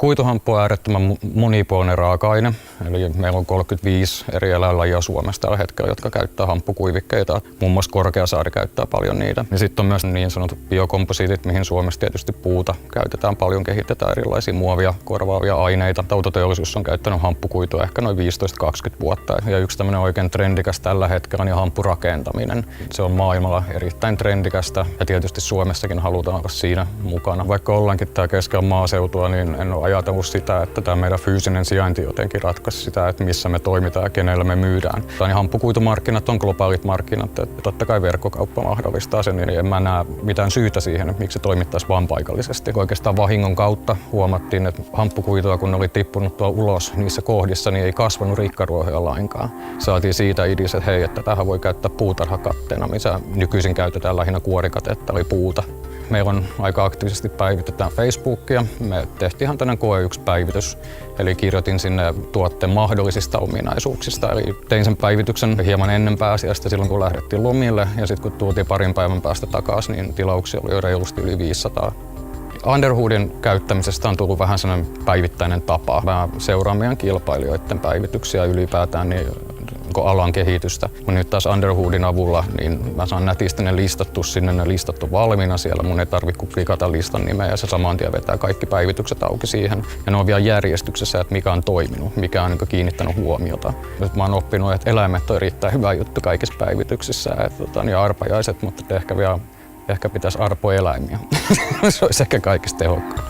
Kuituhamppu on äärettömän monipuolinen raaka-aine, eli meillä on 35 eri eläinlajia Suomessa tällä hetkellä, jotka käyttää hamppukuivikkeita. Muun muassa Korkeasaari käyttää paljon niitä. Ja sitten on myös niin sanotut biokomposiitit, mihin Suomessa tietysti puuta käytetään paljon, kehitetään erilaisia muovia korvaavia aineita. Autoteollisuus on käyttänyt hamppukuitua ehkä noin 15-20 vuotta. Ja yksi tämmöinen oikein trendikäs tällä hetkellä on jo hamppurakentaminen. Se on maailmalla erittäin trendikästä ja tietysti Suomessakin halutaan olla siinä mukana. Vaikka ollaankin täällä keskellä maaseutua, niin en ole ajatellut sitä, että tämä meidän fyysinen sijainti jotenkin ratkaisi sitä, että missä me toimitaan ja kenellä me myydään. Niin hamppukuitumarkkinat on globaalit markkinat, että totta kai verkkokauppa mahdollistaa sen, niin en mä näe mitään syytä siihen, että miksi se toimittaisi vain paikallisesti. Oikeastaan vahingon kautta huomattiin, että hamppukuitua kun oli tippunut tuolla ulos niissä kohdissa, niin ei kasvanut rikkaruohoja lainkaan. Saatiin siitä idis, että hei, että tähän voi käyttää puutarhakatteena, missä nykyisin käytetään lähinnä kuorikatetta eli puuta. Meillä on aika aktiivisesti päivitetään Facebookia. Me tehtiin ihan tämmöinen koe-1-päivitys, eli kirjoitin sinne tuotteen mahdollisista ominaisuuksista. Eli tein sen päivityksen hieman ennen pääsiäistä silloin, kun lähdettiin lomille, ja sitten kun tultiin parin päivän päästä takaisin, niin tilauksia oli jo reilusti yli 500. Underhoodin käyttämisestä on tullut vähän sellainen päivittäinen tapa. Mä seuraan meidän kilpailijoiden päivityksiä ylipäätään niin alan kehitystä. Kun nyt taas Underhoodin avulla niin mä saan nätisti ne listattu sinne, ne listattu valmiina siellä. Mun ei tarvitse kuin klikata listan nimeä ja se saman tien vetää kaikki päivitykset auki siihen. Ja ne on vielä järjestyksessä, että mikä on toiminut, mikä on kiinnittänyt huomiota. Nyt mä oon oppinut, että eläimet on erittäin hyvä juttu kaikissa päivityksissä. Ja arpajaiset, mutta ehkä pitäisi arpoeläimiä. Se olisi ehkä kaikista tehokkain.